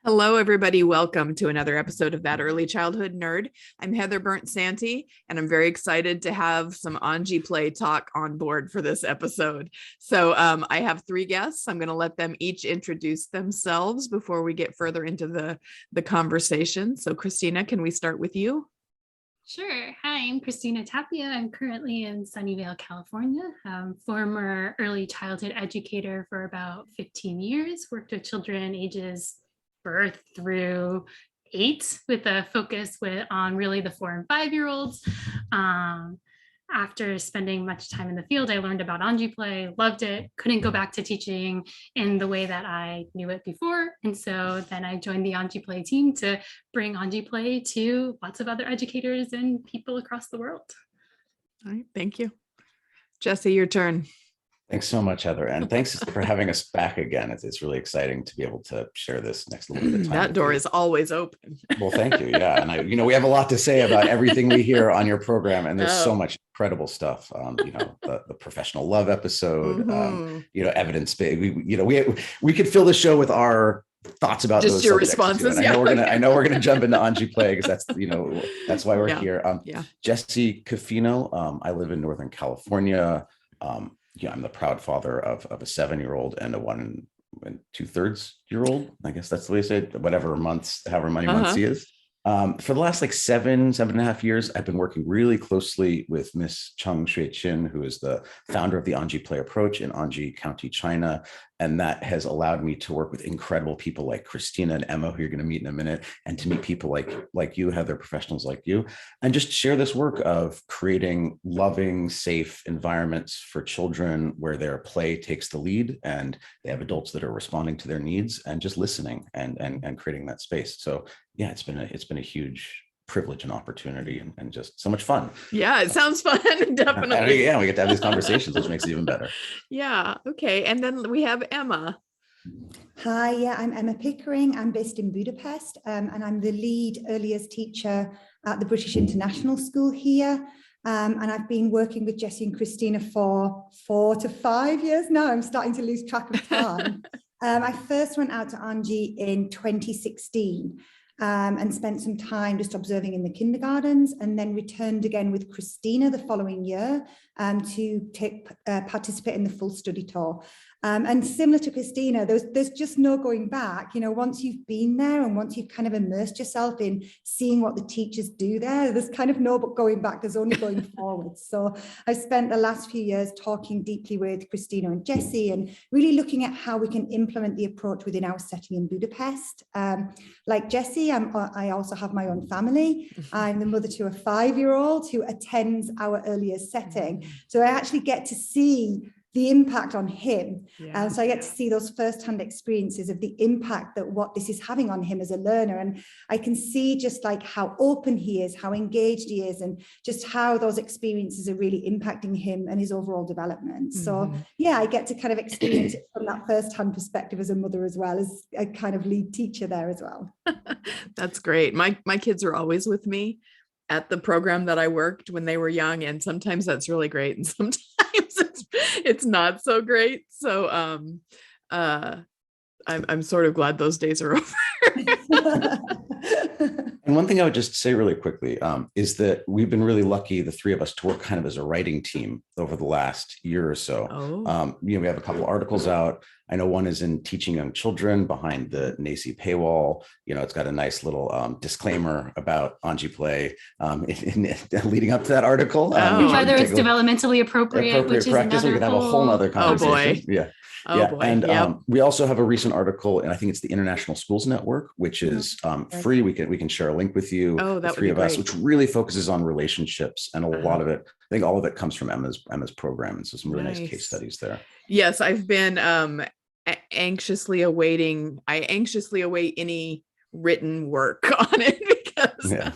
Hello, everybody. Welcome to another episode of That Early Childhood Nerd. I'm Heather Burnt Santy, and I'm very excited to have some Anji Play talk on board for this episode. So I have three guests. I'm going to let them each introduce themselves before we get further into the conversation. So Krystina, can we start with you? Sure. Hi, I'm Krystina Tapia. I'm currently in Sunnyvale, California. Former early childhood educator for about 15 years, worked with children ages birth through 8 with a focus on really the 4 and 5-year-olds. After spending much time in the field, I learned about Anji Play, loved it, couldn't go back to teaching in the way that I knew it before. And so then I joined the Anji Play team to bring Anji Play to lots of other educators and people across the world. All right, thank you. Jesse, your turn. Thanks so much, Heather. And thanks for having us back again. It's really exciting to be able to share this next little bit of time. That door is always open. Well, thank you. Yeah. And we have a lot to say about everything we hear on your program. And there's so much incredible stuff. The professional love episode, evidence-based. We could fill the show with our thoughts about just those your responses. I know we're gonna jump into Anji Play because that's why we're here. Jesse Coffino. I live in Northern California. I'm the proud father of a 7-year-old and a 1 2/3-year-old. I guess that's the way to say it, however many months he is. For the last 7.5 years, I've been working really closely with Miss Cheng Shui-Chin, who is the founder of the Anji Play approach in Anji County, China. And that has allowed me to work with incredible people like Krystina and Emma, who you're going to meet in a minute, and to meet people like you, Heather, professionals like you, and just share this work of creating loving, safe environments for children where their play takes the lead and they have adults that are responding to their needs and just listening and creating that space. So yeah, it's been a huge privilege and opportunity and just so much fun. Yeah, it sounds fun. Definitely. Yeah, we get to have these conversations, which makes it even better. Yeah. Okay. And then we have Emma. Hi, yeah, I'm Emma Pickering. I'm based in Budapest, and I'm the lead early years teacher at the British International School here. And I've been working with Jesse and Krystina for 4 to 5 years now. I'm starting to lose track of time. I first went out to Anji in 2016. And spent some time just observing in the kindergartens, and then returned again with Krystina the following year to participate in the full study tour. And similar to Krystina, there's just no going back. Once you've been there and once you've kind of immersed yourself in seeing what the teachers do there's kind of no going back. There's only going forward. So I've spent the last few years talking deeply with Krystina and Jesse and really looking at how we can implement the approach within our setting in Budapest. Like Jesse, I also have my own family. I'm the mother to a 5-year-old who attends our earlier setting. So I actually get to see the impact on him. So I get to see those firsthand experiences of the impact that what this is having on him as a learner. And I can see just how open he is, how engaged he is, and just how those experiences are really impacting him and his overall development. So yeah, I get to kind of experience it from that firsthand perspective as a mother, as well as a kind of lead teacher there as well. That's great. My kids are always with me at the program that I worked when they were young. And sometimes that's really great. And sometimes it's not so great. So I'm sort of glad those days are over. And one thing I would just say really quickly is that we've been really lucky, the three of us, to work kind of as a writing team over the last year or so. We have a couple articles out. I know one is in Teaching Young Children behind the NACI paywall. It's got a nice little disclaimer about Anji Play leading up to that article. Whether it's developmentally appropriate which practice. Is We could have a whole other conversation. Oh boy. Boy. And we also have a recent article, and I think it's the International Schools Network, which is free. We can share a link with you, the three of us, which really focuses on relationships, and a lot of it, I think all of it comes from Emma's program, and so some really nice case studies there. Yes, I've been anxiously await any written work on it, because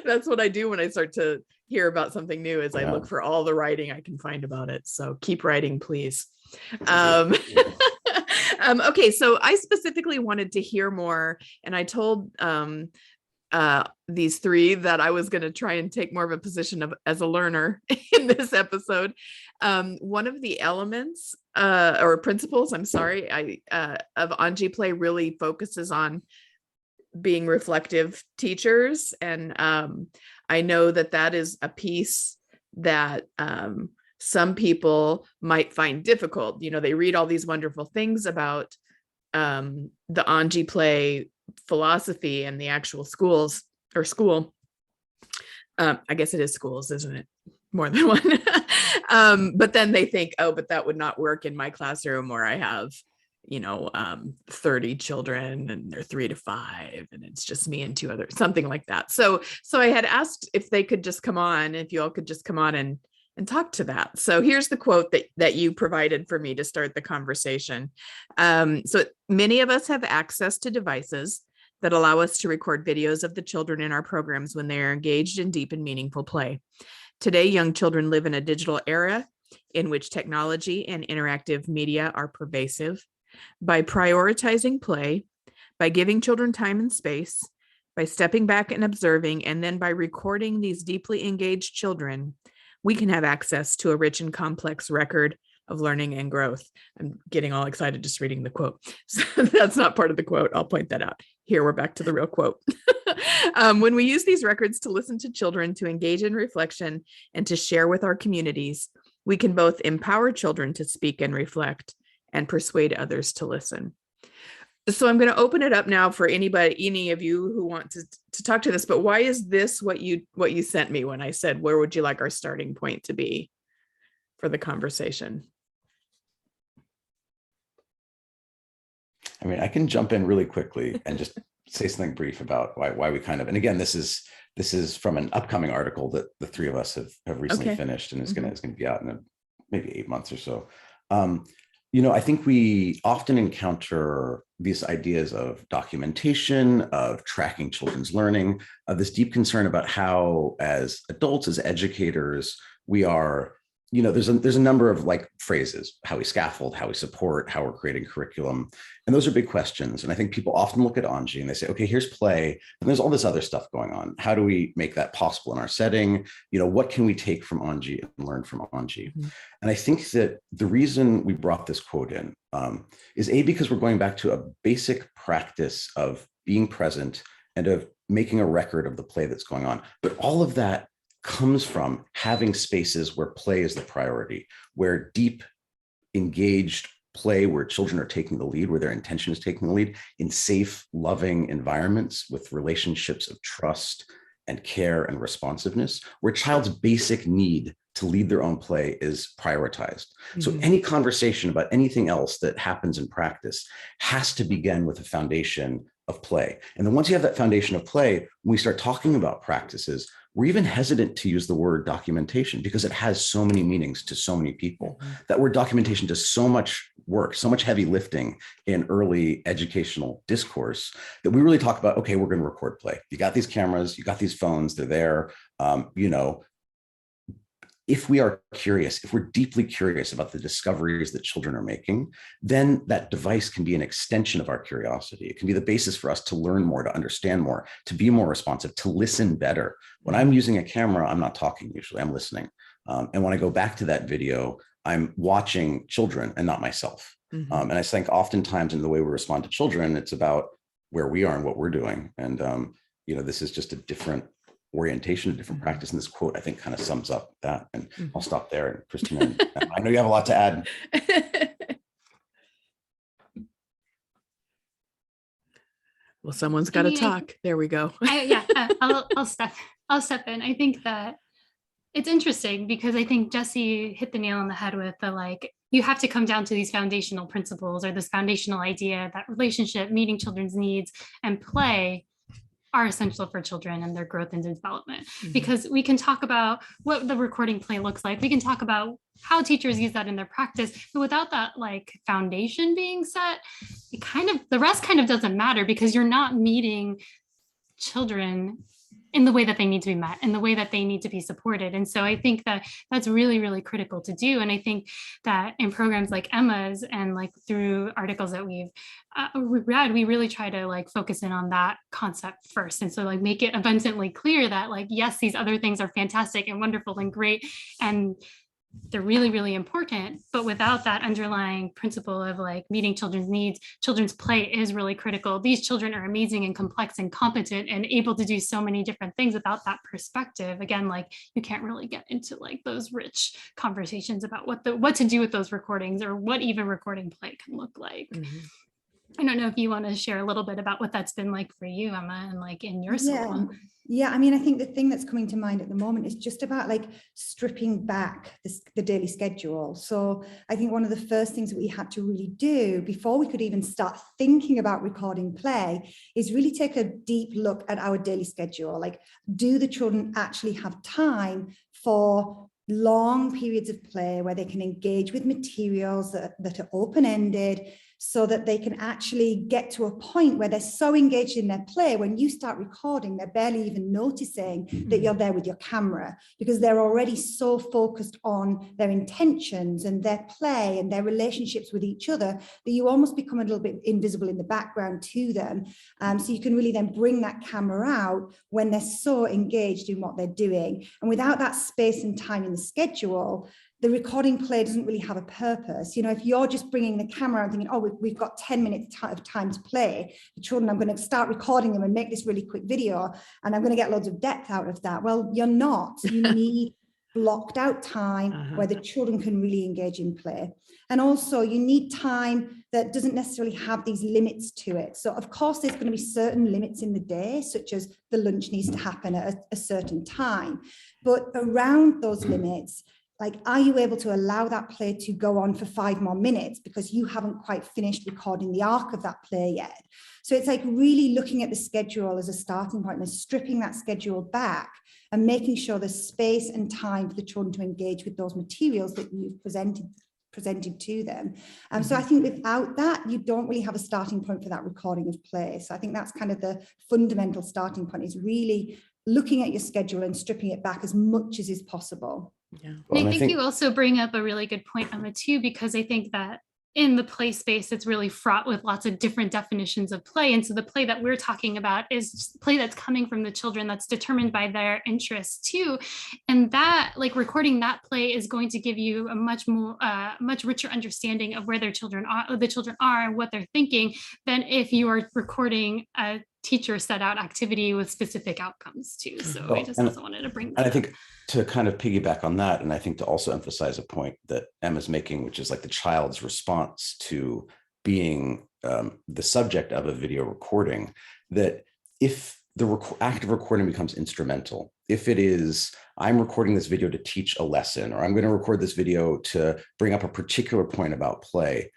that's what I do when I start to hear about something new, is I look for all the writing I can find about it. So keep writing, please. Okay, so I specifically wanted to hear more, and I told these three that I was going to try and take more of a position as a learner in this episode. One of the elements or principles, of Anji Play really focuses on being reflective teachers. And I know that is a piece that some people might find difficult. They read all these wonderful things about the Anji play philosophy and the actual school. I guess it is schools, isn't it? More than one. But then they think, oh, but that would not work in my classroom where I have 30 children and they're 3 to 5 and it's just me and 2 others, something like that. So I had asked if they could just come on, if you all could just come on and talk to that. So here's the quote that you provided for me to start the conversation. So many of us have access to devices that allow us to record videos of the children in our programs when they are engaged in deep and meaningful play. Today, young children live in a digital era in which technology and interactive media are pervasive. By prioritizing play, by giving children time and space, by stepping back and observing, and then by recording these deeply engaged children, we can have access to a rich and complex record of learning and growth. I'm getting all excited just reading the quote. So that's not part of the quote. I'll point that out. Here, we're back to the real quote. When we use these records to listen to children, to engage in reflection, and to share with our communities, we can both empower children to speak and reflect and persuade others to listen. So I'm going to open it up now for any of you who want to talk to this, but why is this what you sent me when I said, where would you like our starting point to be for the conversation? I mean, I can jump in really quickly and just say something brief about why we kind of, and again, this is from an upcoming article that the 3 of us have recently finished and is going to be out in maybe 8 months or so. I think we often encounter these ideas of documentation, of tracking children's learning, of this deep concern about how, as adults, as educators, we are, there's a number of phrases, how we scaffold, how we support, how we're creating curriculum. And those are big questions. And I think people often look at Anji and they say, okay, here's play, and there's all this other stuff going on. How do we make that possible in our setting? What can we take from Anji and learn from Anji? Mm-hmm. And I think that the reason we brought this quote in is because we're going back to a basic practice of being present and of making a record of the play that's going on. But all of that comes from having spaces where play is the priority, where deep, engaged play, where children are taking the lead, where their intention is taking the lead, in safe, loving environments with relationships of trust and care and responsiveness, where a child's basic need to lead their own play is prioritized. Mm-hmm. So any conversation about anything else that happens in practice has to begin with a foundation of play. And then once you have that foundation of play, when we start talking about practices, we're even hesitant to use the word documentation because it has so many meanings to so many people. Mm-hmm. That word documentation does so much work, so much heavy lifting in early educational discourse that we really talk about, okay, we're going to record play. You got these cameras, you got these phones, they're there. If we are curious, if we're deeply curious about the discoveries that children are making, then that device can be an extension of our curiosity. It can be the basis for us to learn more, to understand more, to be more responsive, to listen better. When I'm using a camera, I'm not talking usually, I'm listening. And when I go back to that video, I'm watching children and not myself. Mm-hmm. And I think oftentimes in the way we respond to children, it's about where we are and what we're doing. And, this is just a different orientation, a different practice. And this quote, I think, kind of sums up that. And I'll stop there. And Krystina, I know you have a lot to add. Well, someone's got to talk. There we go. I'll step in. I think that it's interesting because I think Jesse hit the nail on the head with you have to come down to these foundational principles or this foundational idea that relationship, meeting children's needs, and play are essential for children and their growth and development. Mm-hmm. Because we can talk about what the recording play looks like. We can talk about how teachers use that in their practice, but without that foundation being set, the rest kind of doesn't matter because you're not meeting children in the way that they need to be met, in the way that they need to be supported. And so I think that that's really, really critical to do. And I think that in programs like Emma's and through articles that we've read, we really try to focus in on that concept first. And so make it abundantly clear that yes, these other things are fantastic and wonderful and great. And they're really, really important, but without that underlying principle of like meeting children's needs, children's play is really critical. These children are amazing and complex and competent and able to do so many different things. Without that perspective, again, like you can't really get into like those rich conversations about what to do with those recordings or what even recording play can look like. Mm-hmm. I don't know if you want to share a little bit about what that's been like for you, Emma, and like in your school. Yeah, I mean, I think the thing that's coming to mind at the moment is just about like stripping back the daily schedule. So I think one of the first things that we had to really do before we could even start thinking about recording play is really take a deep look at our daily schedule. Like, do the children actually have time for long periods of play where they can engage with materials that are open-ended, so that they can actually get to a point where they're so engaged in their play, when you start recording, they're barely even noticing that you're there with your camera, because they're already so focused on their intentions and their play and their relationships with each other that you almost become a little bit invisible in the background to them. So you can really then bring that camera out when they're so engaged in what they're doing. And without that space and time in the schedule, the recording play doesn't really have a purpose. You know, if you're just bringing the camera and thinking, oh, we've got 10 minutes of time to play, the children, I'm going to start recording them and make this really quick video, and I'm going to get loads of depth out of that. Well, you're not. You need blocked out time where the children can really engage in play. And also you need time that doesn't necessarily have these limits to it. So of course there's going to be certain limits in the day, such as the lunch needs to happen at a certain time. But around those limits, like, are you able to allow that play to go on for 5 more minutes because you haven't quite finished recording the arc of that play yet? So it's like really looking at the schedule as a starting point and stripping that schedule back and making sure there's space and time for the children to engage with those materials that you've presented to them. So I think without that, you don't really have a starting point for that recording of play. So I think that's kind of the fundamental starting point, is really looking at your schedule and stripping it back as much as is possible. Yeah. Well, I think you also bring up a really good point, Emma, too, because I think that in the play space, it's really fraught with lots of different definitions of play. And so the play that we're talking about is play that's coming from the children, that's determined by their interests too. And that, like, recording that play is going to give you a much richer understanding of where the children are and what they're thinking, than if you are recording a teacher set out activity with specific outcomes too. So I just also wanted to bring that up. And I think to kind of piggyback on that, and I think to also emphasize a point that Emma's making, which is like the child's response to being the subject of a video recording, that if the act of recording becomes instrumental, if it is, I'm recording this video to teach a lesson, or I'm going to record this video to bring up a particular point about play,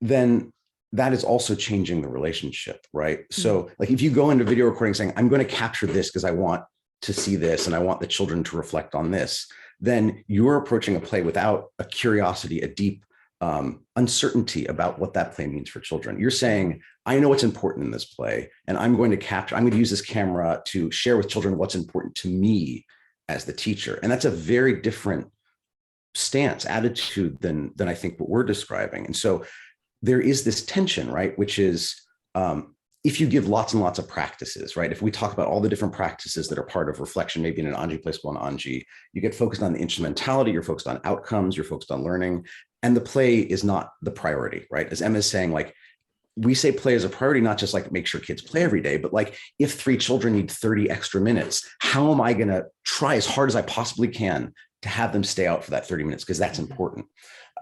then that is also changing the relationship, right? So like if you go into video recording saying, I'm going to capture this because I want to see this and I want the children to reflect on this, then you're approaching a play without a curiosity, a deep uncertainty about what that play means for children. You're saying, I know what's important in this play, and I'm going to use this camera to share with children what's important to me as the teacher. And that's a very different stance, attitude than I think what we're describing. And so there is this tension, right? Which is, if you give lots and lots of practices, right? If we talk about all the different practices that are part of reflection, maybe in an Anji play school in Anji, you get focused on the instrumentality, you're focused on outcomes, you're focused on learning, and the play is not the priority, right? As Emma's saying, like, we say play is a priority, not just like make sure kids play every day, but like if 3 children need 30 extra minutes, how am I gonna try as hard as I possibly can to have them stay out for that 30 minutes? Because that's important.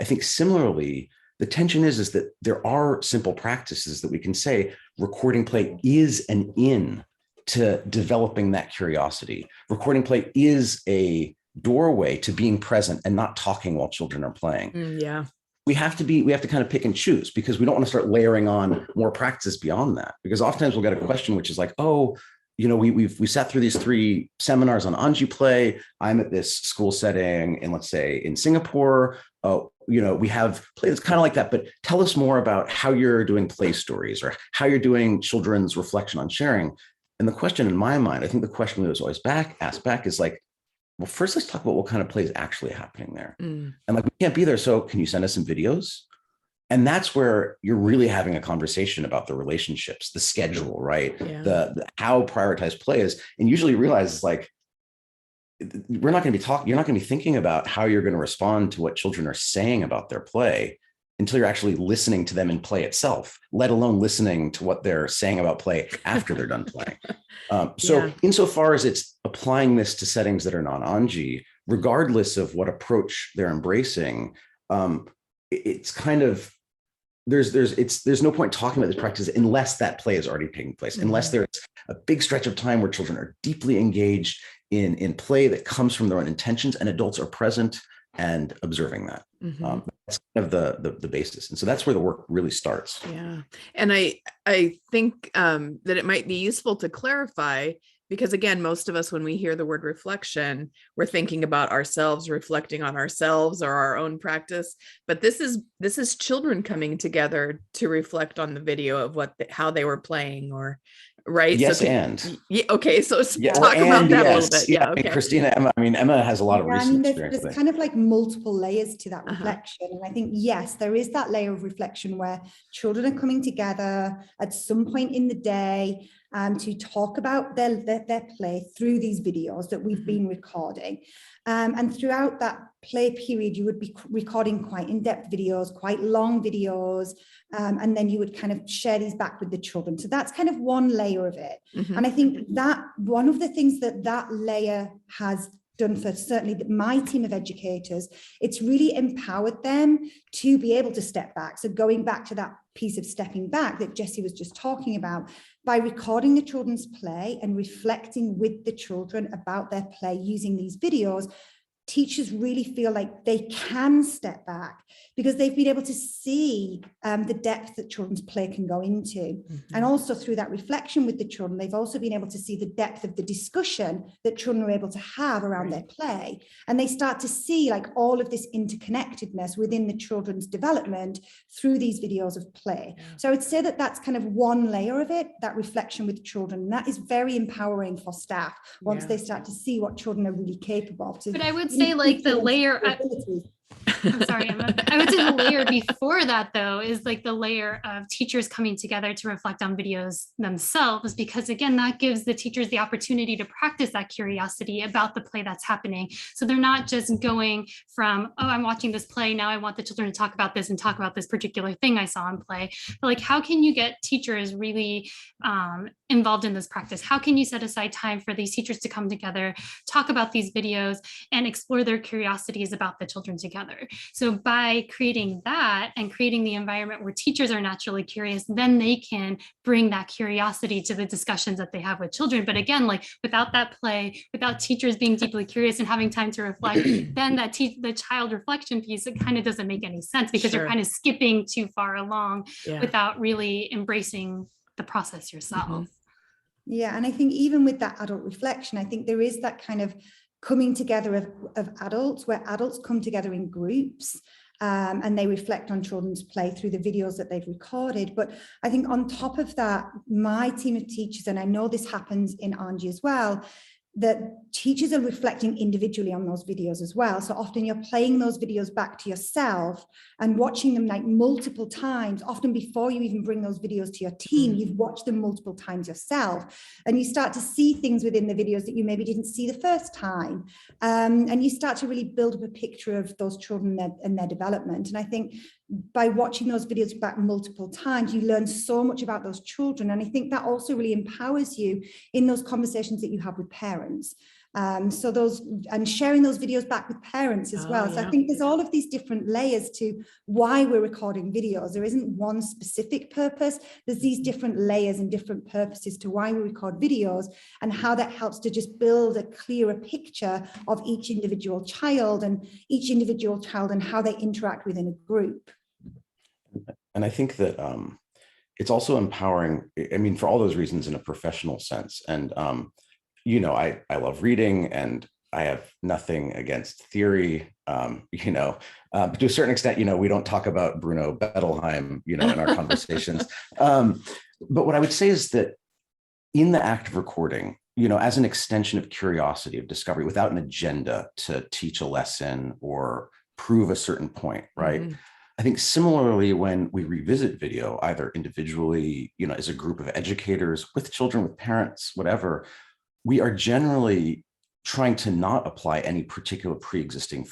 I think similarly, the tension is that there are simple practices that we can say recording play is an in to developing that curiosity. Recording play is a doorway to being present and not talking while children are playing. Yeah. We have to kind of pick and choose, because we don't want to start layering on more practices beyond that, because oftentimes we'll get a question which is like, oh, you know, we sat through these 3 seminars on Anji play. I'm at this school setting in, let's say, in Singapore. You know, we have play that's kind of like that, but tell us more about how you're doing play stories or how you're doing children's reflection on sharing. And the question in my mind, I think the question that was always asked back is like, well, first let's talk about what kind of play is actually happening there. And like, we can't be there. So can you send us some videos? And that's where you're really having a conversation about the relationships, the schedule, right? Yeah. The how prioritized play is. And usually you realize it's like, we're not going to be talking, you're not going to be thinking about how you're going to respond to what children are saying about their play until you're actually listening to them in play itself, let alone listening to what they're saying about play after they're done playing. So insofar as it's applying this to settings that are non-Anji, regardless of what approach they're embracing, it's kind of, there's no point talking about this practice unless that play is already taking place, unless there's a big stretch of time where children are deeply engaged in play that comes from their own intentions and adults are present and observing that. That's kind of the basis. And so that's where the work really starts. Yeah. And I think that it might be useful to clarify, because again, most of us, when we hear the word reflection, we're thinking about ourselves, reflecting on ourselves or our own practice. But this is children coming together to reflect on the video of how they were playing, or right? Yes, so okay. So talk about that a little bit. Yeah. Okay. Krystina, Emma has a lot of recent experience. There's kind of like multiple layers to that reflection. And I think, yes, there is that layer of reflection where children are coming together at some point in the day to talk about their play through these videos that we've been recording. And throughout that play period, you would be recording quite in-depth videos, quite long videos, and then you would kind of share these back with the children. So that's kind of one layer of it. And I think that one of the things that layer has done for certainly my team of educators, it's really empowered them to be able to step back. So going back to that piece of stepping back that Jessie was just talking about, by recording the children's play and reflecting with the children about their play using these videos, teachers really feel like they can step back because they've been able to see the depth that children's play can go into. And also through that reflection with the children, they've also been able to see the depth of the discussion that children are able to have around their play. And they start to see like all of this interconnectedness within the children's development through these videos of play. So I would say that that's kind of one layer of it, that reflection with children. And that is very empowering for staff once they start to see what children are really capable of. But I would say like the layer, I'm sorry, Emma. I would say the layer before that, though, is like the layer of teachers coming together to reflect on videos themselves, because again, that gives the teachers the opportunity to practice that curiosity about the play that's happening. So they're not just going from, oh, I'm watching this play, now I want the children to talk about this and talk about this particular thing I saw in play. But like, how can you get teachers really involved in this practice? How can you set aside time for these teachers to come together, talk about these videos, and explore their curiosities about the children together? So by creating that and creating the environment where teachers are naturally curious, then they can bring that curiosity to the discussions that they have with children. But again, like without that play, without teachers being deeply curious and having time to reflect, then that the child reflection piece, it kind of doesn't make any sense because you're kind of skipping too far along without really embracing the process yourself. Yeah, and I think even with that adult reflection, I think there is that kind of coming together of adults, where adults come together in groups and they reflect on children's play through the videos that they've recorded. But I think on top of that, my team of teachers, and I know this happens in Anji as well, that teachers are reflecting individually on those videos as well. So often you're playing those videos back to yourself and watching them like multiple times. Often before you even bring those videos to your team, you've watched them multiple times yourself. And you start to see things within the videos that you maybe didn't see the first time. And you start to really build up a picture of those children and their development. And I think by watching those videos back multiple times, you learn so much about those children. And I think that also really empowers you in those conversations that you have with parents. So those, and sharing those videos back with parents as well. So I think there's all of these different layers to why we're recording videos. There isn't one specific purpose. There's these different layers and different purposes to why we record videos, and how that helps to just build a clearer picture of each individual child and how they interact within a group. And I think that it's also empowering, I mean, for all those reasons in a professional sense. And, you know, I love reading and I have nothing against theory, you know, to a certain extent, you know, we don't talk about Bruno Bettelheim, you know, in our conversations. But what I would say is that in the act of recording, you know, as an extension of curiosity, of discovery, without an agenda to teach a lesson or prove a certain point, right? I think similarly, when we revisit video, either individually, you know, as a group of educators, with children, with parents, whatever, we are generally trying to not apply any particular pre-existing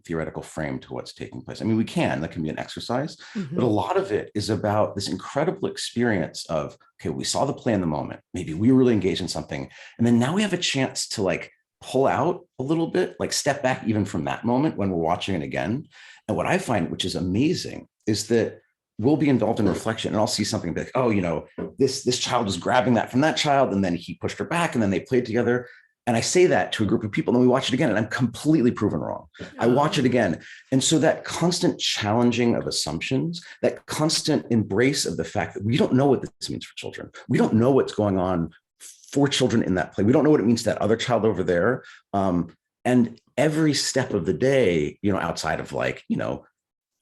theoretical frame to what's taking place. I mean, that can be an exercise, but a lot of it is about this incredible experience of, okay, we saw the play in the moment, maybe we were really engaged in something, and then now we have a chance to like pull out a little bit, like step back even from that moment when we're watching it again. And what I find, which is amazing, is that we'll be involved in reflection, and I'll see something like, oh, this child was grabbing that from that child, and then he pushed her back, and then they played together. And I say that to a group of people, and then we watch it again, and I'm completely proven wrong. I watch it again. And so that constant challenging of assumptions, that constant embrace of the fact that we don't know what this means for children. We don't know what's going on for children in that play. We don't know what it means to that other child over there. And every step of the day, outside of like,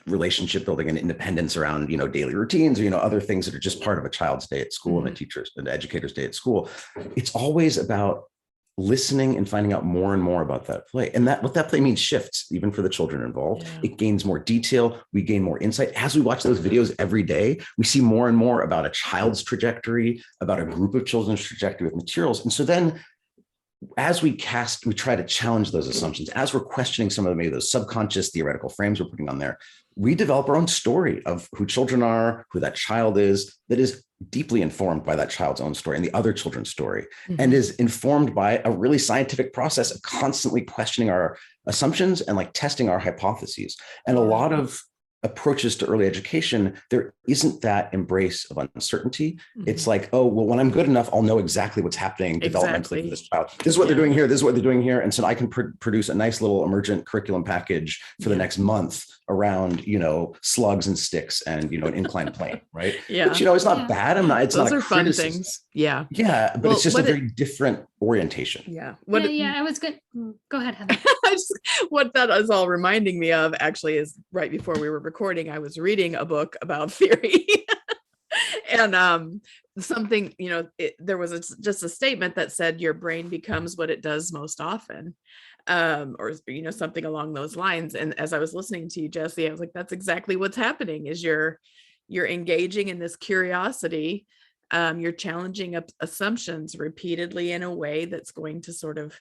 relationship building and independence around, daily routines, or, other things that are just part of a child's day at school and a teacher's and educator's day at school, it's always about listening and finding out more and more about that play. And what that play means shifts even for the children involved. Yeah. It gains more detail. We gain more insight. As we watch those videos every day, we see more and more about a child's trajectory, about a group of children's trajectory with materials. And so then as we try to challenge those assumptions, as we're questioning some of maybe those subconscious theoretical frames we're putting on there, we develop our own story of who children are, who that child is, that is deeply informed by that child's own story and the other children's story, and is informed by a really scientific process of constantly questioning our assumptions and like testing our hypotheses. And a lot of approaches to early education, there isn't that embrace of uncertainty. It's like, oh, well, when I'm good enough, I'll know exactly what's happening developmentally for this child. This is what they're doing here. This is what they're doing here. And so I can produce a nice little emergent curriculum package for the next month around, slugs and sticks and, an inclined plane, right? Yeah. Which, it's not bad. It's Those not a are fun criticism. things. Yeah. Yeah. But it's just a very different orientation. Yeah. I was good. Go ahead, Heather. What that is all reminding me of actually is right before we were recording, I was reading a book about theory and something, there was just a statement that said your brain becomes what it does most often, or something along those lines. And as I was listening to you, Jesse, I was like, that's exactly what's happening is you're engaging in this curiosity. You're challenging assumptions repeatedly in a way that's going to sort of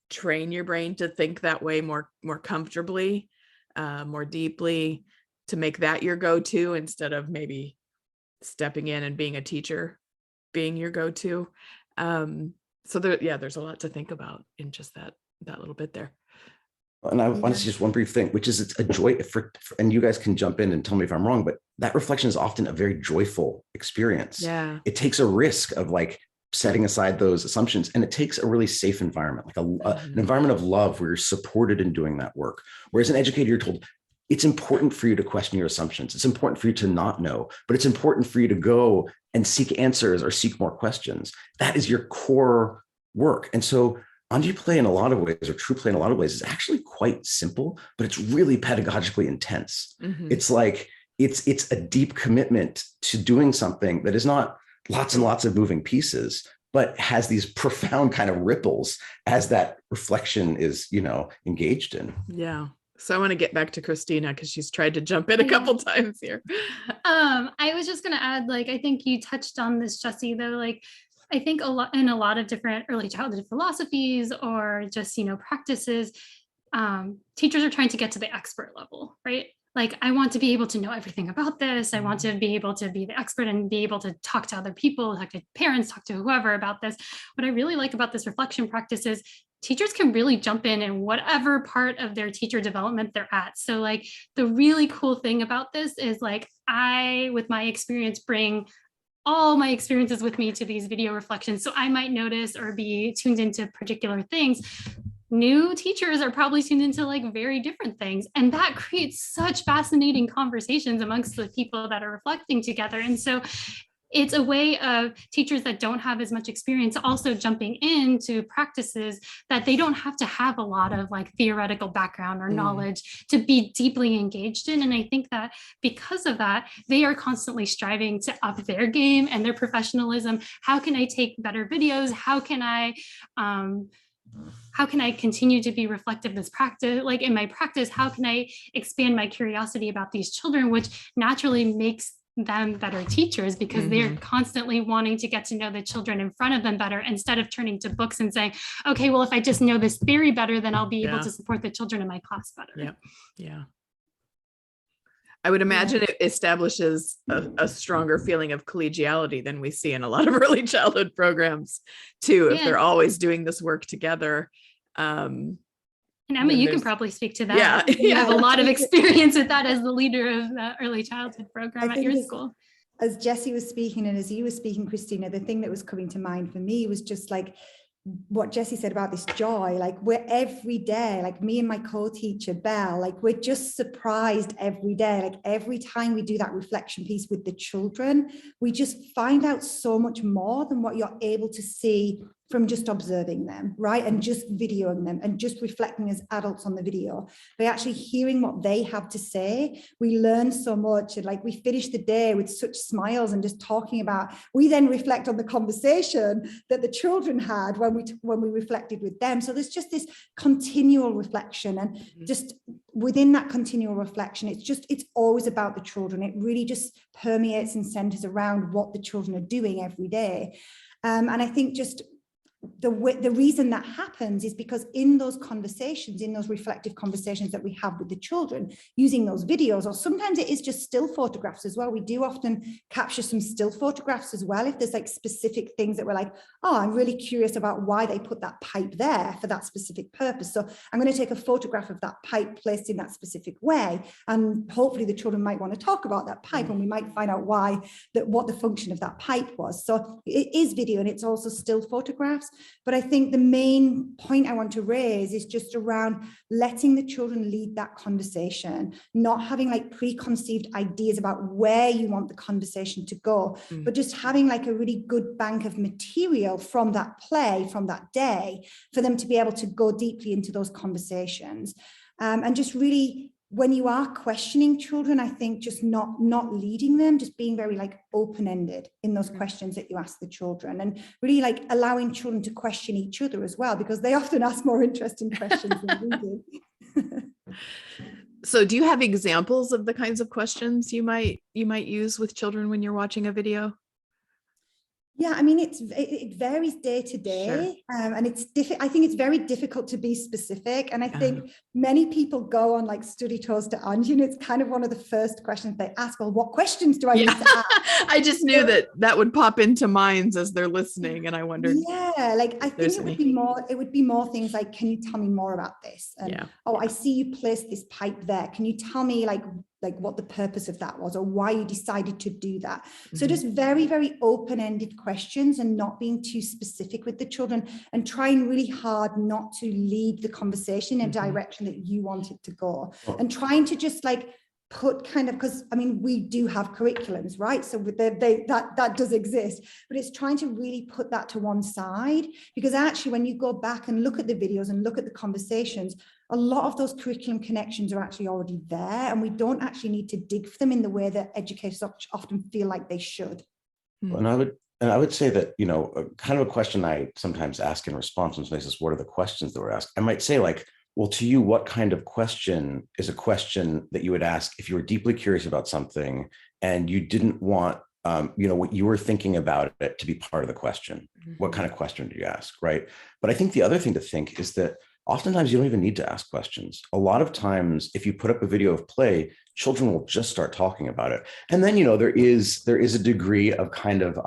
train your brain to think that way more comfortably, more deeply, to make that your go-to instead of maybe stepping in and being a teacher, being your go-to. So there's a lot to think about in just that little bit there. And I want to say just one brief thing, which is it's a joy and you guys can jump in and tell me if I'm wrong, but that reflection is often a very joyful experience. Yeah. It takes a risk of like setting aside those assumptions, and it takes a really safe environment, like an environment of love where you're supported in doing that work. Whereas an educator, you're told it's important for you to question your assumptions. It's important for you to not know, but it's important for you to go and seek answers or seek more questions. That is your core work. And so Anji play in a lot of ways, or true play in a lot of ways, is actually quite simple, but it's really pedagogically intense. It's like, it's a deep commitment to doing something that is not lots and lots of moving pieces, but has these profound kind of ripples as that reflection is, engaged in. Yeah. So I want to get back to Krystina because she's tried to jump in a couple times here. I was just going to add, I think you touched on this, Jesse, though, I think in a lot of different early childhood philosophies or just, practices, teachers are trying to get to the expert level, right? I want to be able to know everything about this. I want to be able to be the expert and be able to talk to other people, talk to parents, talk to whoever about this. What I really like about this reflection practice is teachers can really jump in whatever part of their teacher development they're at. So the really cool thing about this is I, with my experience, bring all my experiences with me to these video reflections. So I might notice or be tuned into particular things. New teachers are probably tuned into very different things. And that creates such fascinating conversations amongst the people that are reflecting together. And so it's a way of teachers that don't have as much experience also jumping into practices that they don't have to have a lot of theoretical background or knowledge to be deeply engaged in. And I think that because of that, they are constantly striving to up their game and their professionalism. How can I take better videos? How can I continue to be reflective this practice, in my practice? How can I expand my curiosity about these children, which naturally makes them better teachers, because they're constantly wanting to get to know the children in front of them better, instead of turning to books and saying, okay, well, if I just know this theory better, then I'll be able to support the children in my class better. Yeah. I would imagine it establishes a stronger feeling of collegiality than we see in a lot of early childhood programs too, if they're always doing this work together. And Emma, you can probably speak to that. You have a lot of experience with that as the leader of the early childhood program at your school. As Jessie was speaking and as you were speaking, Krystina, the thing that was coming to mind for me was just like what Jessie said about this joy. Like, we're every day, like me and my co-teacher Belle, like we're just surprised every day. Like every time we do that reflection piece with the children, we just find out so much more than what you're able to see from just observing them, right? And just videoing them and just reflecting as adults on the video. By actually hearing what they have to say, we learn so much. And like we finish the day with such smiles and just talking about, we then reflect on the conversation that the children had when we reflected with them. So there's just this continual reflection, and just within that continual reflection, it's always about the children. It really just permeates and centers around what the children are doing every day. And I think just the reason that happens is because in those conversations, in those reflective conversations that we have with the children, using those videos, or sometimes it is just still photographs as well. We do often capture some still photographs as well, if there's like specific things that we're like, oh, I'm really curious about why they put that pipe there for that specific purpose. So I'm going to take a photograph of that pipe placed in that specific way. And hopefully the children might want to talk about that pipe, and we might find out what the function of that pipe was. So it is video, and it's also still photographs. But I think the main point I want to raise is just around letting the children lead that conversation, not having like preconceived ideas about where you want the conversation to go, but just having like a really good bank of material from that play, from that day, for them to be able to go deeply into those conversations. And just really, when you are questioning children, I think just not leading them, just being very like open-ended in those questions that you ask the children, and really like allowing children to question each other as well, because they often ask more interesting questions than we do. So do you have examples of the kinds of questions you might use with children when you're watching a video? Yeah, I mean, it varies day to day, and I think it's very difficult to be specific. And I think many people go on like study tours to Anji, and it's kind of one of the first questions they ask. Well, what questions do I need to ask? I just knew that would pop into minds as they're listening, and I wondered. Yeah, like I think it would be more things like, can you tell me more about this? And I see you place this pipe there. Can you tell me like what the purpose of that was, or why you decided to do that? So just very, very open-ended questions, and not being too specific with the children, and trying really hard not to lead the conversation in a direction that you want it to go, and trying to just like put kind of, because I mean, we do have curriculums, right? So that does exist, but it's trying to really put that to one side, because actually when you go back and look at the videos and look at the conversations, a lot of those curriculum connections are actually already there, and we don't actually need to dig for them in the way that educators often feel like they should. And I would say that, you know, kind of a question I sometimes ask in response when somebody says, what are the questions that were asked? I might say like, well, to you, what kind of question is a question that you would ask if you were deeply curious about something and you didn't want, you know, what you were thinking about it to be part of the question? What kind of question do you ask, right? But I think the other thing to think is that oftentimes you don't even need to ask questions. A lot of times, if you put up a video of play, children will just start talking about it. And then, you know, there is a degree of kind of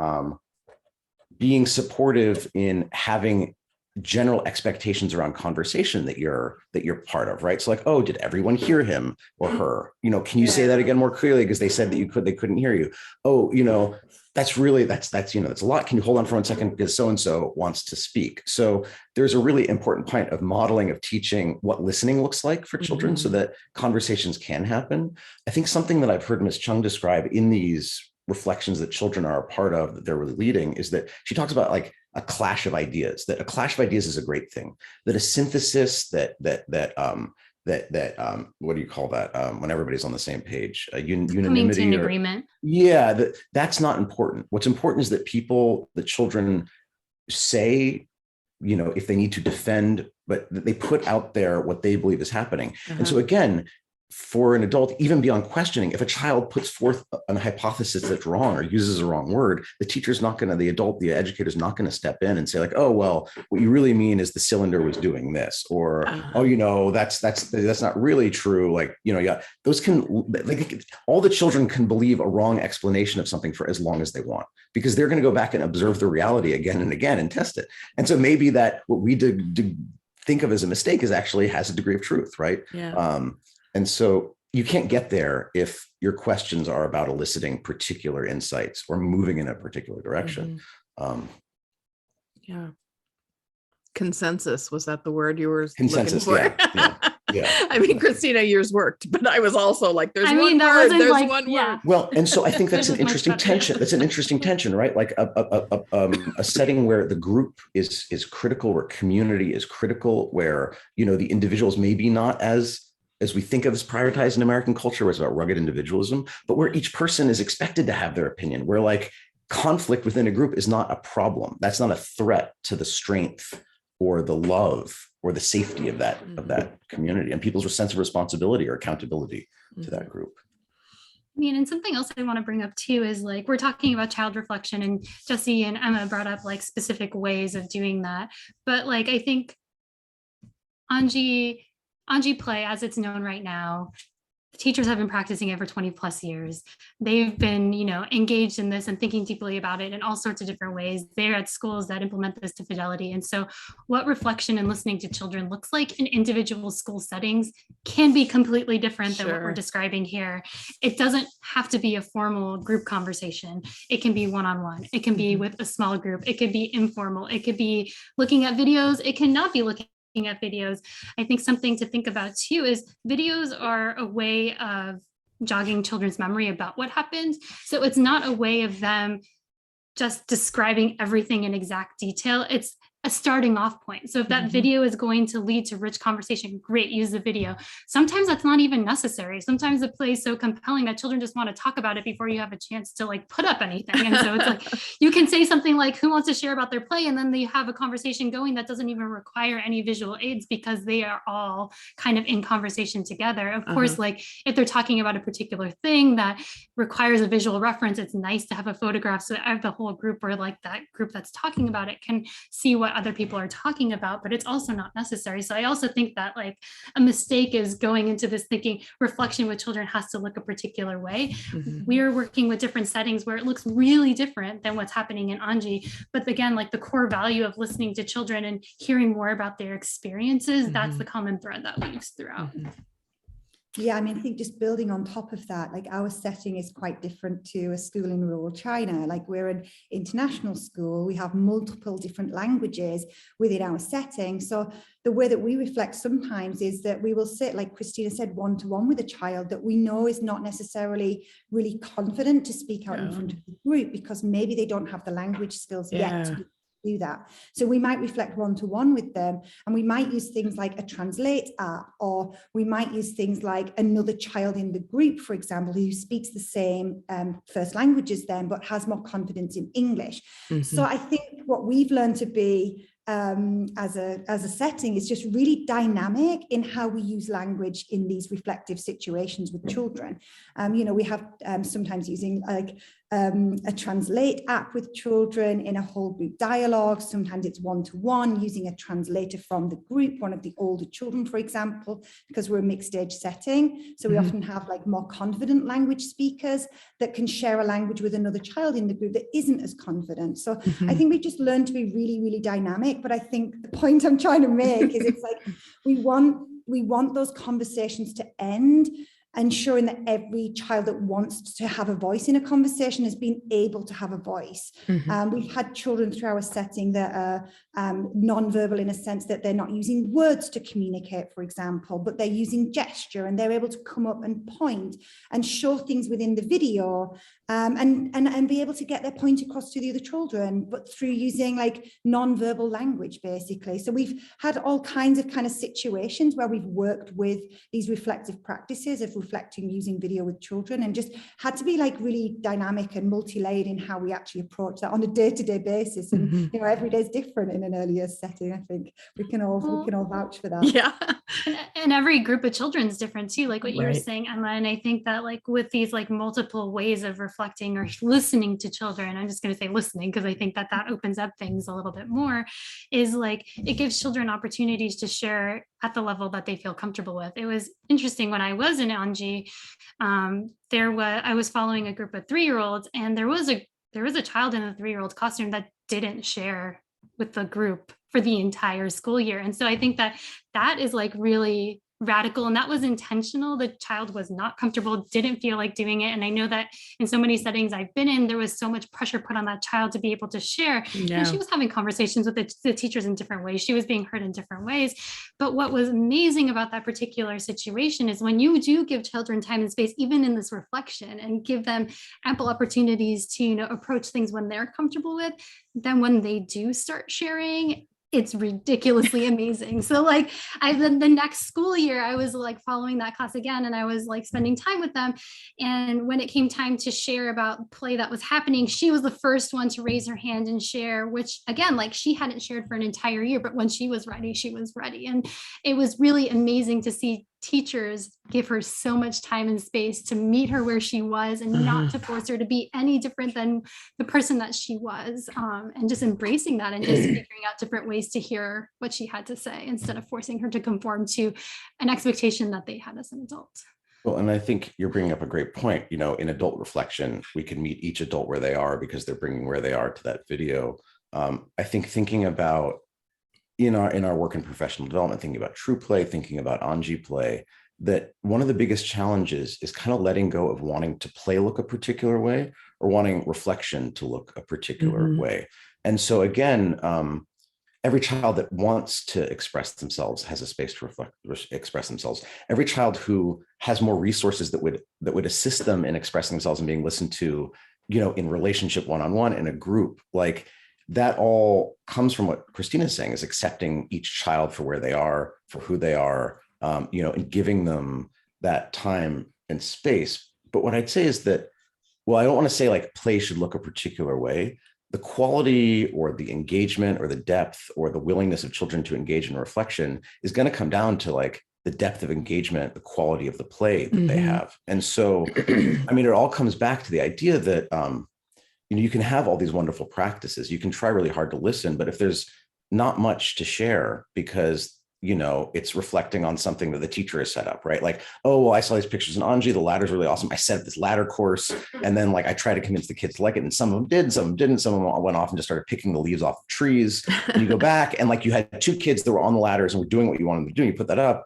being supportive in having general expectations around conversation that you're part of, right? So like, oh, did everyone hear him or her? You know, can you say that again more clearly, because they said that they couldn't hear you. Oh, you know, that's you know, that's a lot. Can you hold on for 1 second, because so-and-so wants to speak. So there's a really important point of modeling, of teaching what listening looks like for children, so that conversations can happen. I think something that I've heard Ms. Chung describe in these reflections that children are a part of, that they're really leading, is that she talks about like a clash of ideas, that a clash of ideas is a great thing, that a synthesis, that what do you call that, when everybody's on the same page, unanimity, coming to an agreement. Yeah, that's not important. What's important is that the children say, you know, if they need to defend, but they put out there what they believe is happening. And so again, for an adult, even beyond questioning, if a child puts forth a hypothesis that's wrong or uses a wrong word, the educator's not going to step in and say like, oh, well, what you really mean is the cylinder was doing this, or, oh, that's not really true. Like, those all the children can believe a wrong explanation of something for as long as they want, because they're going to go back and observe the reality again and again and test it. And so maybe that what we think of as a mistake actually has a degree of truth, right? Yeah. And so you can't get there if your questions are about eliciting particular insights or moving in a particular direction. Yeah. Consensus, was that the word you were looking for? Yeah. I mean, Krystina, yours worked, but I was also like, there's one word. Well, and so I think that's an interesting tension. That's an interesting tension, right? Like a setting where the group is critical, where community is critical, where, the individuals maybe not as we think of as prioritized in American culture, where it's about rugged individualism, but where each person is expected to have their opinion, where like conflict within a group is not a problem. That's not a threat to the strength or the love or the safety of that community and people's sense of responsibility or accountability to that group. I mean, and something else I want to bring up too is like, we're talking about child reflection, and Jessie and Emma brought up like specific ways of doing that. But like, I think Anji Play, as it's known right now, the teachers have been practicing it for 20 plus years. They've been, engaged in this and thinking deeply about it in all sorts of different ways. They're at schools that implement this to fidelity. And so what reflection and listening to children looks like in individual school settings can be completely different than what we're describing here. It doesn't have to be a formal group conversation. It can be one-on-one. It can be with a small group. It could be informal. It could be looking at videos. It cannot be looking at videos. I think something to think about too is videos are a way of jogging children's memory about what happened. So it's not a way of them just describing everything in exact detail. It's a starting off point. So if that video is going to lead to rich conversation, great, use the video. Sometimes that's not even necessary. Sometimes the play is so compelling that children just want to talk about it before you have a chance to like put up anything. And so it's like, you can say something like, who wants to share about their play? And then they have a conversation going that doesn't even require any visual aids because they are all kind of in conversation together. Of course, like if they're talking about a particular thing that requires a visual reference, it's nice to have a photograph so that the whole group or like that group that's talking about it can see what other people are talking about, but it's also not necessary. So I also think that like a mistake is going into this thinking reflection with children has to look a particular way. We are working with different settings where it looks really different than what's happening in Anji. But again, like the core value of listening to children and hearing more about their experiences, that's the common thread that weaves throughout. Yeah, I mean, I think just building on top of that, like our setting is quite different to a school in rural China. Like we're an international school, we have multiple different languages within our setting. So the way that we reflect sometimes is that we will sit, like Krystina said, one-to-one with a child that we know is not necessarily really confident to speak out in front of the group because maybe they don't have the language skills yet to do that. So we might reflect one-to-one with them, and we might use things like a translate app, or we might use things like another child in the group, for example, who speaks the same first language as them but has more confidence in English. So I think what we've learned to be as a setting is just really dynamic in how we use language in these reflective situations with children. We have sometimes using like a translate app with children in a whole group dialogue. Sometimes it's one-to-one using a translator from the group, one of the older children, for example, because we're a mixed age setting. So we often have like more confident language speakers that can share a language with another child in the group that isn't as confident. So I think we just learned to be really, really dynamic. But I think the point I'm trying to make is it's like we want those conversations to end, ensuring that every child that wants to have a voice in a conversation has been able to have a voice. We've had children through our setting that are non-verbal in a sense that they're not using words to communicate, for example, but they're using gesture, and they're able to come up and point and show things within the video and be able to get their point across to the other children, but through using like non-verbal language, basically. So we've had all kinds of kind of situations where we've worked with these reflective practices of reflecting using video with children, and just had to be like really dynamic and multi-layered in how we actually approach that on a day-to-day basis. And you know, every day is different in an earlier setting. I think we can all vouch for that. Yeah. And every group of children is different too, like what you were saying, Emma. And I think that like with these like multiple ways of reflecting or listening to children, I'm just going to say listening because I think that that opens up things a little bit more, is like it gives children opportunities to share at the level that they feel comfortable with. It was interesting when I was in Anji, I was following a group of 3-year-olds, and there was a child in a 3-year-old costume that didn't share with the group for the entire school year. And so I think that that is like really radical, and that was intentional. The child was not comfortable, didn't feel like doing it. And I know that in so many settings I've been in, there was so much pressure put on that child to be able to share. Yeah. And she was having conversations with the teachers in different ways. She was being heard in different ways. But what was amazing about that particular situation is when you do give children time and space, even in this reflection, and give them ample opportunities to, you know, approach things when they're comfortable with, then when they do start sharing, it's ridiculously amazing. So like the next school year, I was like following that class again, and I was like spending time with them. And when it came time to share about play that was happening, she was the first one to raise her hand and share, which again, like she hadn't shared for an entire year, but when she was ready, she was ready. And it was really amazing to see teachers give her so much time and space to meet her where she was, and not to force her to be any different than the person that she was, and just embracing that and just figuring out different ways to hear what she had to say instead of forcing her to conform to an expectation that they had as an adult. Well, and I think you're bringing up a great point. You know, in adult reflection, we can meet each adult where they are because they're bringing where they are to that video. I think thinking about in our work in professional development, thinking about true play, thinking about Anji play, that one of the biggest challenges is kind of letting go of wanting to play look a particular way or wanting reflection to look a particular way. And so again, every child that wants to express themselves has a space to express themselves. Every child who has more resources that would assist them in expressing themselves and being listened to, you know, in relationship one-on-one in a group, like that all comes from what Krystina is saying, is accepting each child for where they are, for who they are, you know, and giving them that time and space. But what I'd say is that, well, I don't want to say like play should look a particular way. The quality or the engagement or the depth or the willingness of children to engage in reflection is going to come down to like the depth of engagement, the quality of the play that they have. And so, I mean, it all comes back to the idea that, you know, you can have all these wonderful practices. You can try really hard to listen, but if there's not much to share because, you know, it's reflecting on something that the teacher has set up, right? Like, oh, well, I saw these pictures in Anji, the ladder's really awesome. I set up this ladder course. And then like, I tried to convince the kids to like it. And some of them did, some of them didn't. Some of them went off and just started picking the leaves off of trees. And you go back and like, you had 2 kids that were on the ladders and were doing what you wanted them to do. You put that up,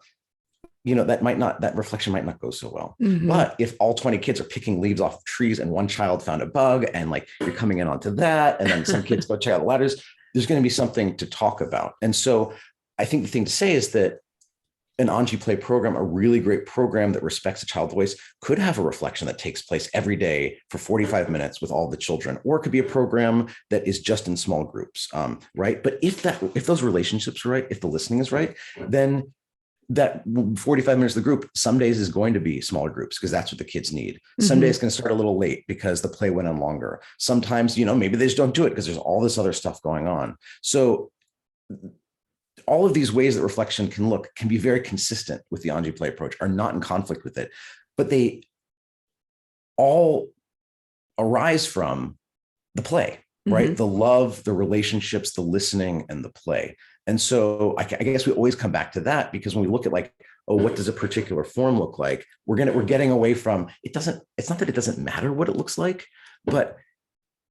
you know, that reflection might not go so well. But if all 20 kids are picking leaves off of trees and one child found a bug and like you're coming in onto that, and then some kids go check out the ladders, there's going to be something to talk about. And so I think the thing to say is that an Anji play program, a really great program that respects a child's voice, could have a reflection that takes place every day for 45 minutes with all the children, or it could be a program that is just in small groups, right? But if those relationships are right, if the listening is right, then that 45 minutes of the group, some days is going to be smaller groups because that's what the kids need. Some days can start a little late because the play went on longer. Sometimes, you know, maybe they just don't do it because there's all this other stuff going on. So all of these ways that reflection can look can be very consistent with the Anji play approach, are not in conflict with it, but they all arise from the play, right? The love, the relationships, the listening, and the play. And so I guess we always come back to that, because when we look at like, oh, what does a particular form look like? We're getting away from, it's not that it doesn't matter what it looks like, but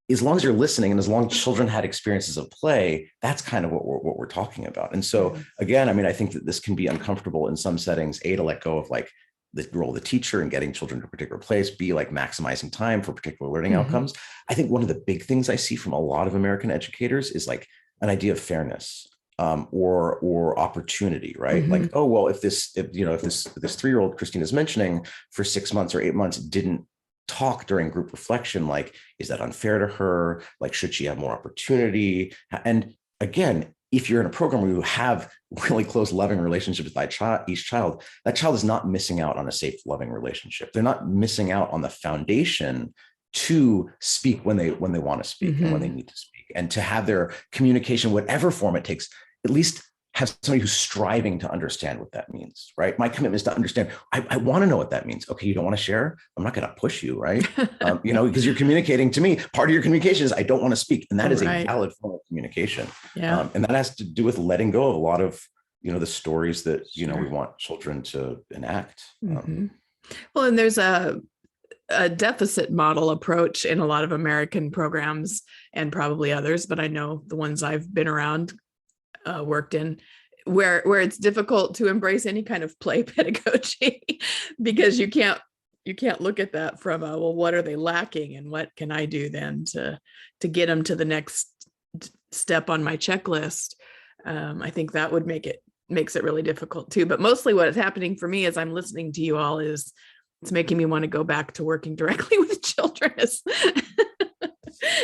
as long as you're listening and as long as children had experiences of play, that's kind of what we're talking about. And so again, I mean, I think that this can be uncomfortable in some settings, to let go of like the role of the teacher and getting children to a particular place, be like maximizing time for particular learning outcomes. I think one of the big things I see from a lot of American educators is like an idea of fairness. Or opportunity, right? Like, oh, well, if this 3-year-old Krystina is mentioning for 6 months or 8 months didn't talk during group reflection, like, is that unfair to her? Like, should she have more opportunity? And again, if you're in a program where you have really close, loving relationships with each child, that child is not missing out on a safe, loving relationship. They're not missing out on the foundation to speak when they want to speak and when they need to speak, and to have their communication, whatever form it takes, at least have somebody who's striving to understand what that means, right? My commitment is to understand. I want to know what that means. Okay, you don't want to share? I'm not going to push you, right? Because you're communicating to me. Part of your communication is I don't want to speak, and that is a valid form of communication. Yeah, and that has to do with letting go of a lot of the stories that we want children to enact. Well, and there's a deficit model approach in a lot of American programs, and probably others, but I know the ones I've been around, worked in, where it's difficult to embrace any kind of play pedagogy because you can't look at that from well, what are they lacking and what can I do then to get them to the next step on my checklist. I think that would makes it really difficult too. But mostly what is happening for me as I'm listening to you all is it's making me want to go back to working directly with children.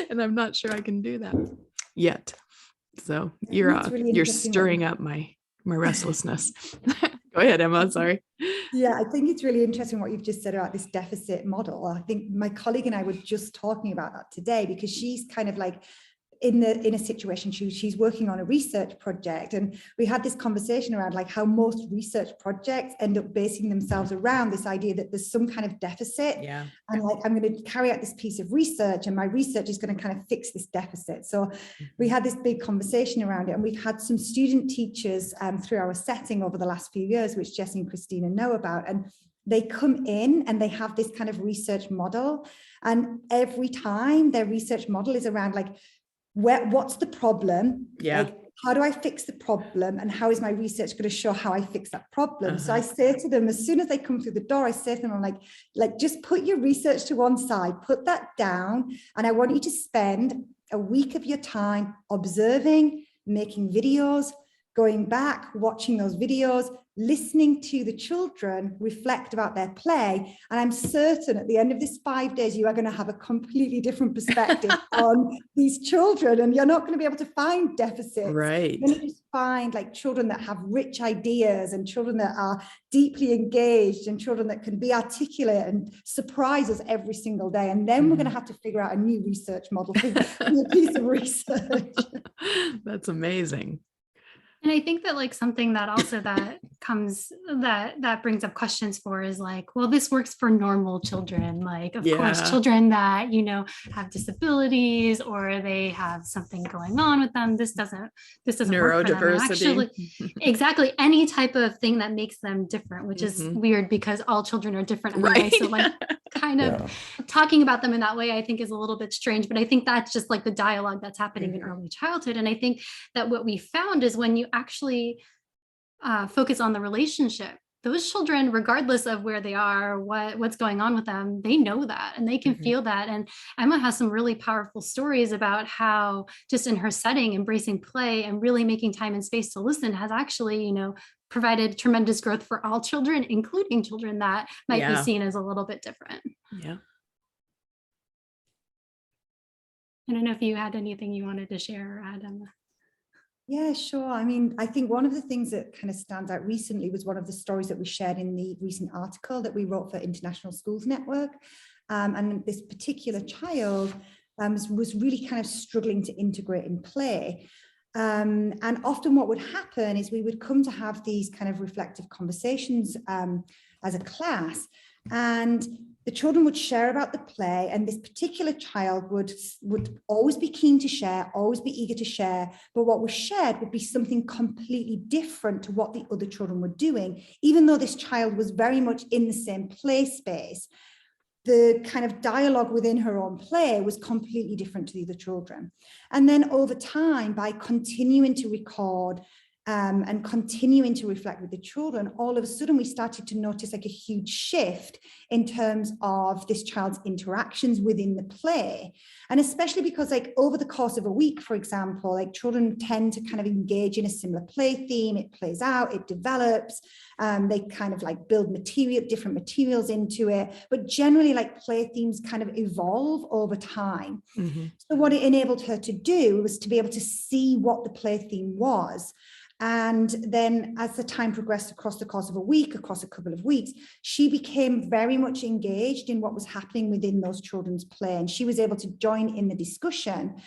And I'm not sure I can do that yet. So you're stirring up my restlessness. Go ahead, Emma. Sorry. Yeah, I think it's really interesting what you've just said about this deficit model. I think my colleague and I were just talking about that today, because she's kind of like in a situation, she's working on a research project, and we had this conversation around like how most research projects end up basing themselves around this idea that there's some kind of deficit. Yeah. And like, I'm going to carry out this piece of research and my research is going to kind of fix this deficit. So we had this big conversation around it, and we've had some student teachers through our setting over the last few years, which Jessie and Krystina know about, and they come in and they have this kind of research model, and every time their research model is around like, what's the problem? Yeah. Like, how do I fix the problem? And how is my research going to show how I fix that problem? So I say to them, as soon as they come through the door, I say to them, I'm like, just put your research to one side, put that down. And I want you to spend a week of your time observing, making videos, going back, watching those videos, listening to the children reflect about their play. And I'm certain at the end of this 5 days, you are going to have a completely different perspective on these children. And you're not going to be able to find deficits. Right. You're going to just find like children that have rich ideas, and children that are deeply engaged, and children that can be articulate and surprise us every single day. And then we're going to have to figure out a new research model for a piece of research. That's amazing. And I think that like something that also that comes that brings up questions for is like, well, this works for normal children, like of course children that have disabilities or they have something going on with them. This doesn't neurodiversity. Actually, exactly, any type of thing that makes them different, which is weird because all children are different anyway. Right. So like kind of talking about them in that way, I think is a little bit strange, but I think that's just like the dialogue that's happening in early childhood. And I think that what we found is when you actually focus on the relationship, those children, regardless of where they are, what's going on with them, they know that and they can feel that. And Emma has some really powerful stories about how just in her setting, embracing play and really making time and space to listen has actually, provided tremendous growth for all children, including children that might be seen as a little bit different. Yeah. I don't know if you had anything you wanted to share or add, Emma. Yeah, sure. I mean, I think one of the things that kind of stands out recently was one of the stories that we shared in the recent article that we wrote for International Schools Network. And this particular child was really kind of struggling to integrate in play. And often what would happen is we would come to have these kind of reflective conversations as a class, and the children would share about the play, and this particular child would always be keen to share, always be eager to share, but what was shared would be something completely different to what the other children were doing. Even though this child was very much in the same play space, the kind of dialogue within her own play was completely different to the other children. And then over time, by continuing to record and continuing to reflect with the children, all of a sudden we started to notice like a huge shift in terms of this child's interactions within the play. And especially because like over the course of a week, for example, like children tend to kind of engage in a similar play theme, it plays out, it develops. They kind of like build different materials into it, but generally like play themes kind of evolve over time. So what it enabled her to do was to be able to see what the play theme was. And then as the time progressed across the course of a week, across a couple of weeks, she became very much engaged in what was happening within those children's play. And she was able to join in the discussion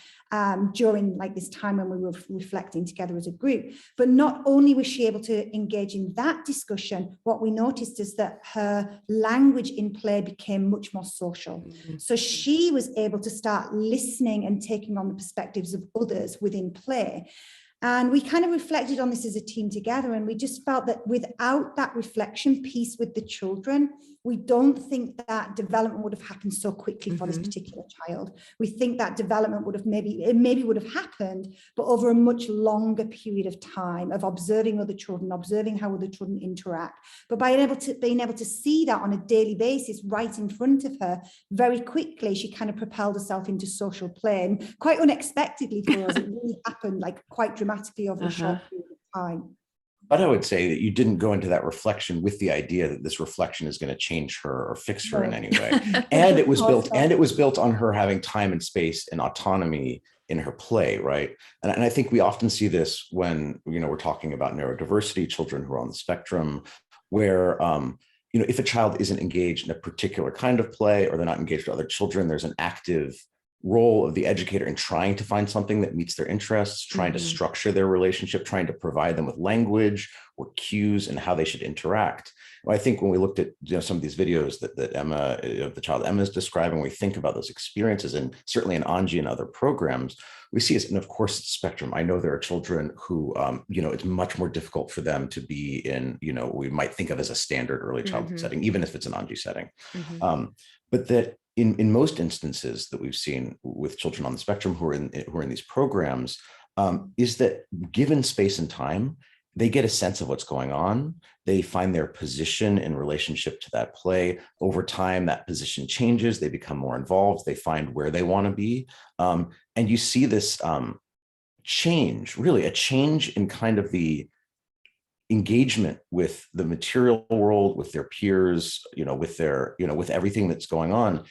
during like this time when we were reflecting together as a group. But not only was she able to engage in that discussion, what we noticed is that her language in play became much more social. So she was able to start listening and taking on the perspectives of others within play. And we kind of reflected on this as a team together, and we just felt that without that reflection piece with the children, we don't think that development would have happened so quickly for this particular child. We think that development would have maybe would have happened, but over a much longer period of time of observing other children, observing how other children interact. But by being able to see that on a daily basis right in front of her, very quickly, she kind of propelled herself into social play. And quite unexpectedly for us, it really happened like quite dramatically over a short period of time. But I would say that you didn't go into that reflection with the idea that this reflection is going to change her or fix her in any way. And it was built on her having time and space and autonomy in her play, right? And I think we often see this when, we're talking about neurodiversity, children who are on the spectrum, where, if a child isn't engaged in a particular kind of play, or they're not engaged with other children, there's an active role of the educator in trying to find something that meets their interests, trying to structure their relationship, trying to provide them with language or cues and how they should interact. Well, I think when we looked at some of these videos that Emma, the child Emma is describing, we think about those experiences, and certainly in Anji and other programs, we see it. And of course, it's a spectrum. I know there are children who, it's much more difficult for them to be in, we might think of as a standard early childhood setting, even if it's an Anji setting. But that in most instances that we've seen with children on the spectrum who are in these programs, is that given space and time, they get a sense of what's going on. They find their position in relationship to that play. Over time, that position changes. They become more involved. They find where they want to be. And you see this change, really a change in kind of the engagement with the material world, with their peers, with everything that's going on,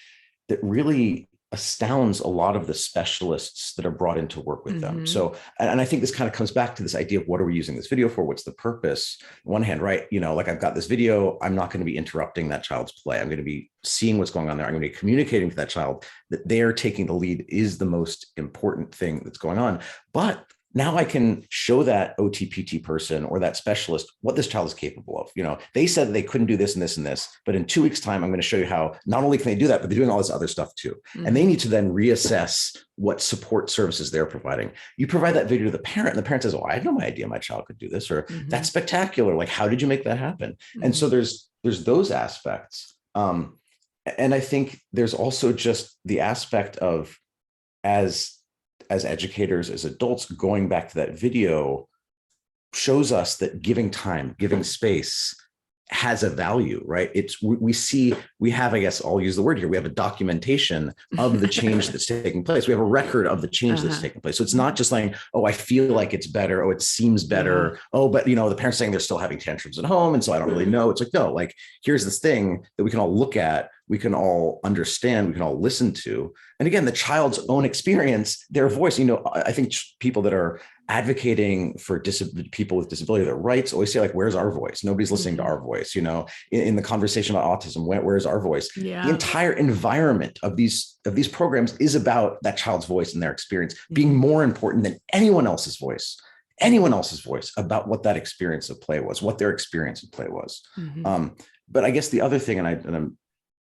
that really astounds a lot of the specialists that are brought in to work with them. So, and I think this kind of comes back to this idea of what are we using this video for? What's the purpose? On one hand, right? Like I've got this video, I'm not going to be interrupting that child's play. I'm going to be seeing what's going on there. I'm going to be communicating to that child that they're taking the lead is the most important thing that's going on. But now I can show that OTPT person or that specialist what this child is capable of. They said they couldn't do this and this and this, but in 2 weeks' time, I'm going to show you how not only can they do that, but they're doing all this other stuff too. And they need to then reassess what support services they're providing. You provide that video to the parent, and the parent says, "Oh, I had no idea my child could do this," or "That's spectacular. Like, how did you make that happen?" And so there's those aspects. And I think there's also just the aspect of as educators, as adults, going back to that video shows us that giving time, giving space has a value, right? We have, I guess I'll use the word here, we have a documentation of the change that's taking place. We have a record of the change that's taking place. So it's not just like, oh, I feel like it's better. Oh, it seems better. Oh, but the parents saying they're still having tantrums at home. And so I don't really know. It's like, no, like, here's this thing that we can all look at, we can all understand, we can all listen to. And again, the child's own experience, their voice, I think people that are advocating for people with disability, their rights, always say, like, where's our voice? Nobody's listening to our voice. In the conversation about autism, where's our voice? The entire environment of these programs is about that child's voice and their experience being more important than anyone else's voice about what that experience of play was, what their experience of play was. But I guess the other thing, and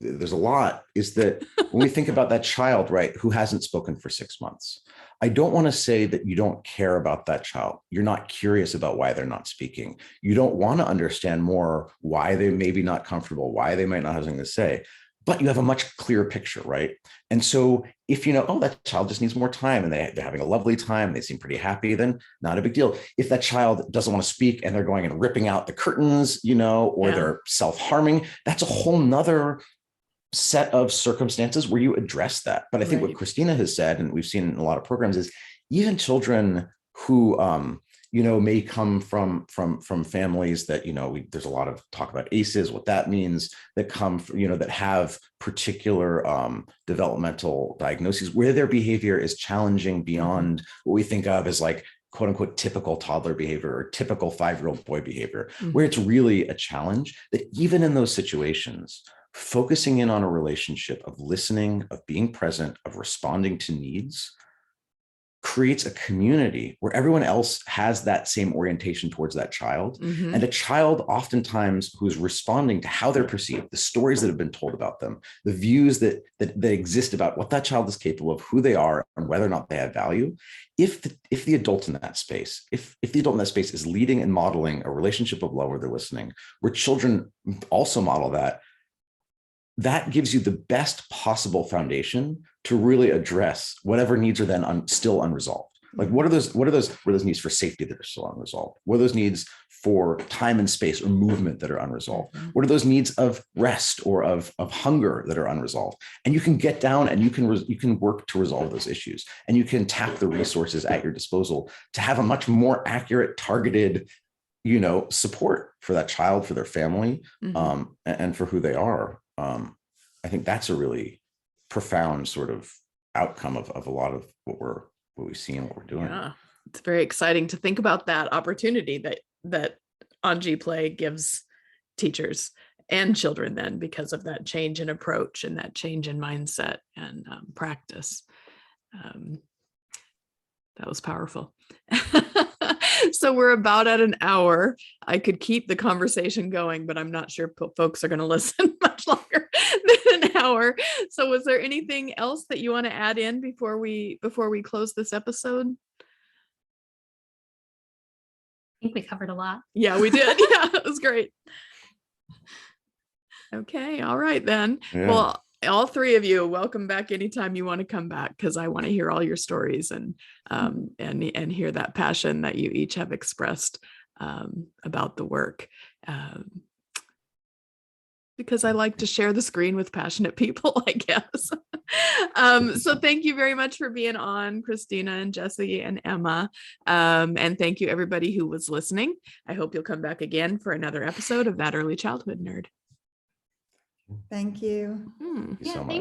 there's a lot, is that when we think about that child, right, who hasn't spoken for 6 months, I don't want to say that you don't care about that child. You're not curious about why they're not speaking. You don't want to understand more why they may be not comfortable, why they might not have something to say, but you have a much clearer picture, right? And so if that child just needs more time and they're having a lovely time, they seem pretty happy, then not a big deal. If that child doesn't want to speak and they're going and ripping out the curtains, or they're self-harming, that's a whole nother set of circumstances where you address that. But I think what Krystina has said, and we've seen in a lot of programs, is even children who may come from families that, there's a lot of talk about ACEs, what that means, that come from, that have particular developmental diagnoses where their behavior is challenging beyond what we think of as like, quote unquote, typical toddler behavior or typical 5-year-old boy behavior, where it's really a challenge. That even in those situations, focusing in on a relationship of listening, of being present, of responding to needs, creates a community where everyone else has that same orientation towards that child. And a child oftentimes who's responding to how they're perceived, the stories that have been told about them, the views that exist about what that child is capable of, who they are, and whether or not they have value. If the adult in that space, if the adult in that space is leading and modeling a relationship of love where they're listening, where children also model that, that gives you the best possible foundation to really address whatever needs are then still unresolved. Like what are those needs for safety that are still unresolved? What are those needs for time and space or movement that are unresolved? What are those needs of rest or of hunger that are unresolved? And you can get down and you can work to resolve those issues, and you can tap the resources at your disposal to have a much more accurate, targeted, support for that child, for their family, and for who they are. I think that's a really profound sort of outcome of a lot of what we see and what we're doing. Yeah, it's very exciting to think about that opportunity that Anji play gives teachers and children then, because of that change in approach and that change in mindset and practice. That was powerful. So we're about at an hour. I could keep the conversation going, but I'm not sure folks are going to listen much longer than an hour. So was there anything else that you want to add in before we close this episode? I think we covered a lot. Yeah, we did. Yeah, it was great. Okay. All right, then. Yeah. Well, all three of you, welcome back anytime you want to come back, because I want to hear all your stories and hear that passion that you each have expressed about the work. Because I like to share the screen with passionate people, I guess. So thank you very much for being on, Krystina and Jesse and Emma. And thank you everybody who was listening. I hope you'll come back again for another episode of That Early Childhood Nerd. Thank you. Thank you so much.